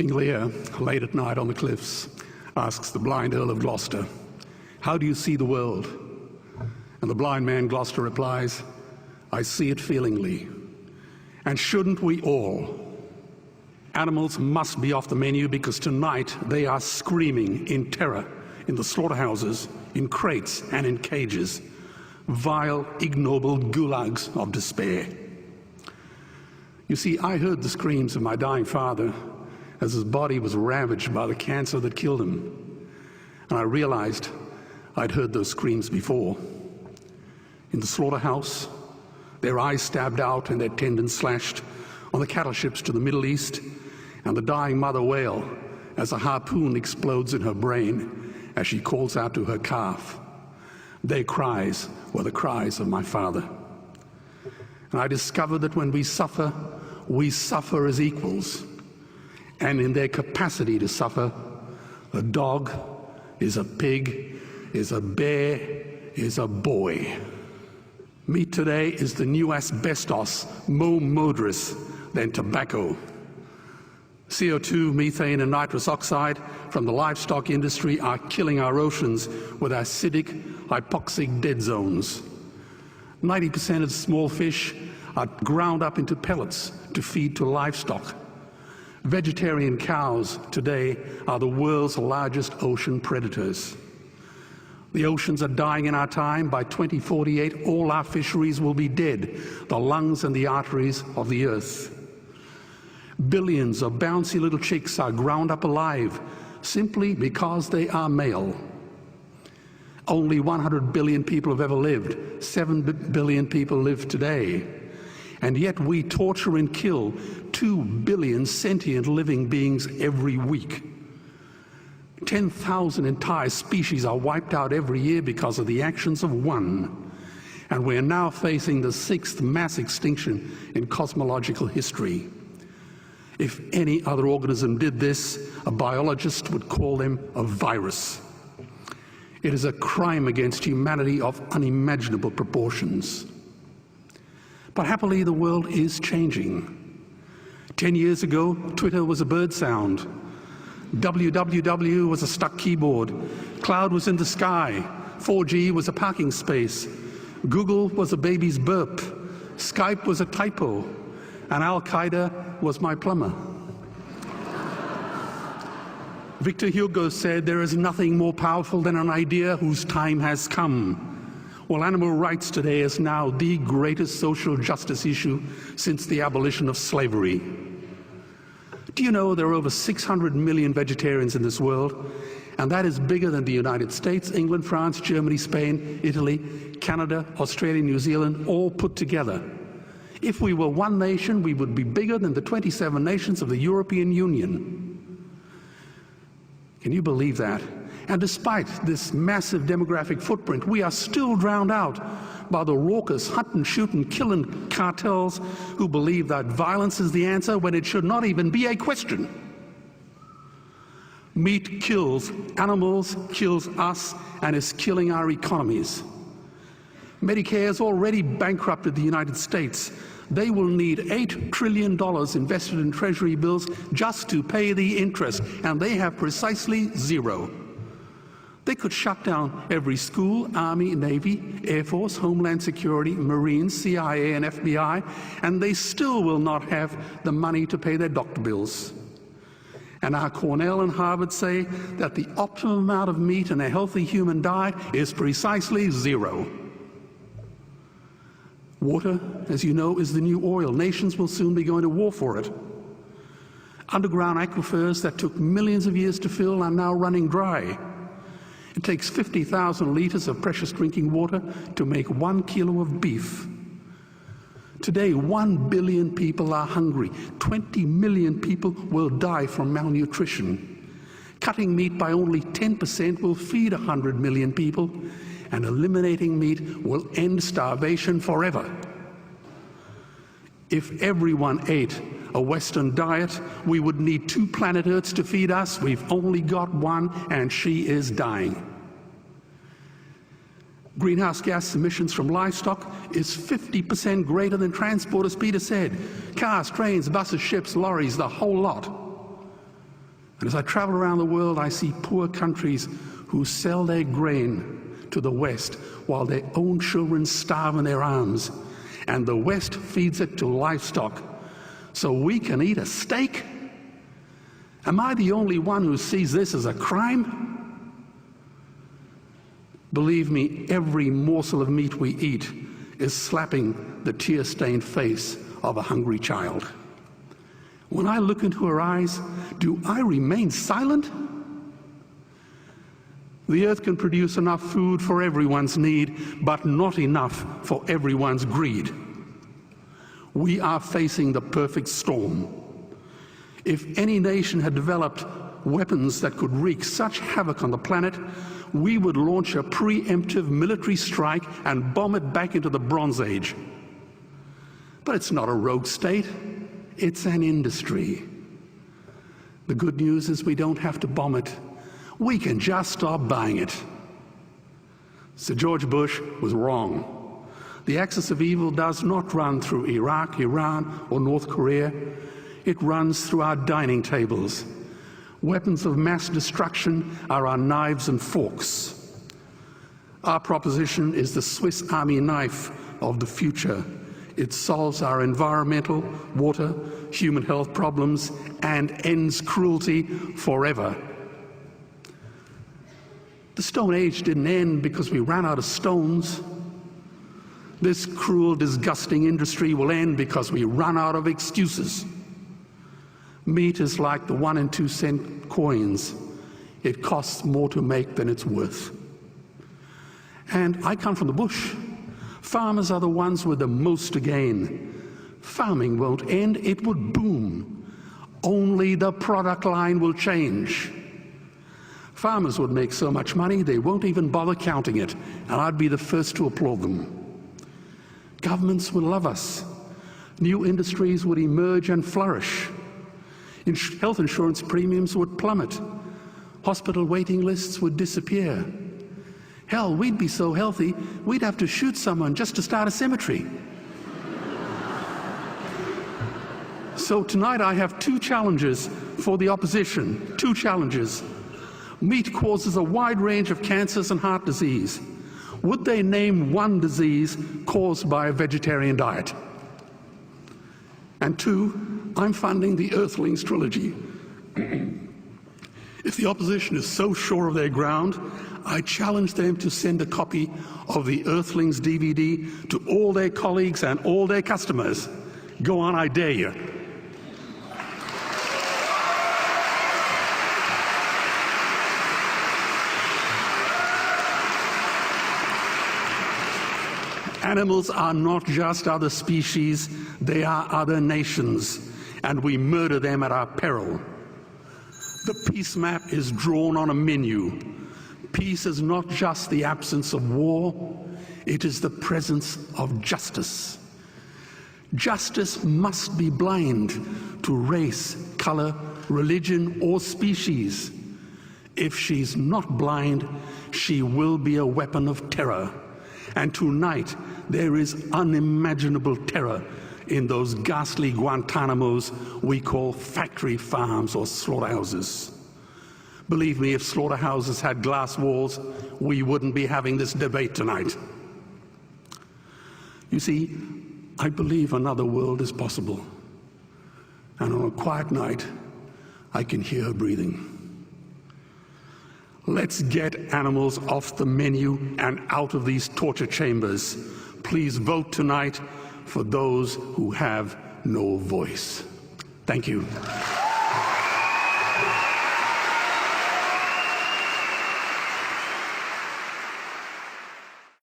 King Lear, late at night on the cliffs, asks the blind Earl of Gloucester, "How do you see the world?" And the blind man Gloucester replies, "I see it feelingly. And shouldn't we all?" Animals must be off the menu because tonight they are screaming in terror in the slaughterhouses, in crates and in cages, vile, ignoble gulags of despair. You see, I heard the screams of my dying father as his body was ravaged by the cancer that killed him. And I realized I'd heard those screams before. In the slaughterhouse, their eyes stabbed out and their tendons slashed, on the cattle ships to the Middle East, and the dying mother wail as a harpoon explodes in her brain as she calls out to her calf. Their cries were the cries of my father. And I discovered that when we suffer as equals. And in their capacity to suffer, a dog is a pig, is a bear, is a boy. Meat today is the new asbestos, more murderous than tobacco. CO2, methane and nitrous oxide from the livestock industry are killing our oceans with acidic, hypoxic dead zones. 90% of small fish are ground up into pellets to feed to livestock. Vegetarian cows today are the world's largest ocean predators. The oceans are dying in our time. By 2048, all our fisheries will be dead, the lungs and the arteries of the earth. Billions of bouncy little chicks are ground up alive simply because they are male. Only 100 billion people have ever lived. 7 billion people live today. And yet we torture and kill 2 billion sentient living beings every week. 10,000 entire species are wiped out every year because of the actions of one. And we're now facing the 6th mass extinction in cosmological history. If any other organism did this, a biologist would call them a virus. It is a crime against humanity of unimaginable proportions. But happily, the world is changing. 10 years ago, Twitter was a bird sound. www was a stuck keyboard. Cloud was in the sky. 4G was a parking space. Google was a baby's burp. Skype was a typo. And Al-Qaeda was my plumber. Victor Hugo said, "There is nothing more powerful than an idea whose time has come." Well, animal rights today is now the greatest social justice issue since the abolition of slavery. Do you know there are over 600 million vegetarians in this world? And that is bigger than the United States, England, France, Germany, Spain, Italy, Canada, Australia, New Zealand, all put together. If we were one nation, we would be bigger than the 27 nations of the European Union. Can you believe that? And despite this massive demographic footprint, we are still drowned out by the raucous hunt and shoot and killing cartels who believe that violence is the answer when it should not even be a question. Meat kills animals, kills us, and is killing our economies. Medicare has already bankrupted the United States. They will need $8 trillion invested in Treasury bills just to pay the interest, and they have precisely zero. They could shut down every school, Army, Navy, Air Force, Homeland Security, Marines, CIA, and FBI, and they still will not have the money to pay their doctor bills. And our Cornell and Harvard say that the optimum amount of meat in a healthy human diet is precisely zero. Water, as you know, is the new oil. Nations will soon be going to war for it. Underground aquifers that took millions of years to fill are now running dry. It takes 50,000 liters of precious drinking water to make 1 kilo of beef. Today, 1 billion people are hungry. 20 million people will die from malnutrition. Cutting meat by only 10% will feed 100 million people, and eliminating meat will end starvation forever. If everyone ate a Western diet, we would need 2 planet Earths to feed us. We've only got one, and she is dying. Greenhouse gas emissions from livestock is 50% greater than transport, as Peter said. Cars, trains, buses, ships, lorries, the whole lot. And as I travel around the world, I see poor countries who sell their grain to the West while their own children starve in their arms, and the West feeds it to livestock so we can eat a steak? Am I the only one who sees this as a crime? Believe me, every morsel of meat we eat is slapping the tear-stained face of a hungry child. When I look into her eyes, do I remain silent? The earth can produce enough food for everyone's need, but not enough for everyone's greed. We are facing the perfect storm. If any nation had developed weapons that could wreak such havoc on the planet, we would launch a preemptive military strike and bomb it back into the Bronze Age. But it's not a rogue state, it's an industry. The good news is we don't have to bomb it. We can just stop buying it. Sir George Bush was wrong. The axis of evil does not run through Iraq, Iran, or North Korea. It runs through our dining tables. Weapons of mass destruction are our knives and forks. Our proposition is the Swiss Army knife of the future. It solves our environmental, water, human health problems and ends cruelty forever. The Stone Age didn't end because we ran out of stones. This cruel, disgusting industry will end because we run out of excuses. Meat is like the 1 and 2 cent coins. It costs more to make than it's worth. And I come from the bush. Farmers are the ones with the most to gain. Farming won't end, it would boom. Only the product line will change. Farmers would make so much money they won't even bother counting it, and I'd be the first to applaud them. Governments would love us. New industries would emerge and flourish. Health insurance premiums would plummet. Hospital waiting lists would disappear. Hell, we'd be so healthy, we'd have to shoot someone just to start a cemetery. So tonight I have 2 challenges for the opposition. 2 challenges. Meat causes a wide range of cancers and heart disease. Would they name one disease caused by a vegetarian diet? And 2, I'm funding the Earthlings trilogy. If the opposition is so sure of their ground, I challenge them to send a copy of the Earthlings DVD to all their colleagues and all their customers. Go on, I dare you. Animals are not just other species, they are other nations, and we murder them at our peril. The peace map is drawn on a menu. Peace is not just the absence of war, it is the presence of justice. Justice must be blind to race, color, religion, or species. If she's not blind, she will be a weapon of terror. And tonight, there is unimaginable terror in those ghastly Guantanamos we call factory farms or slaughterhouses. Believe me, if slaughterhouses had glass walls, we wouldn't be having this debate tonight. You see, I believe another world is possible. And on a quiet night, I can hear her breathing. Let's get animals off the menu and out of these torture chambers. Please vote tonight for those who have no voice. Thank you.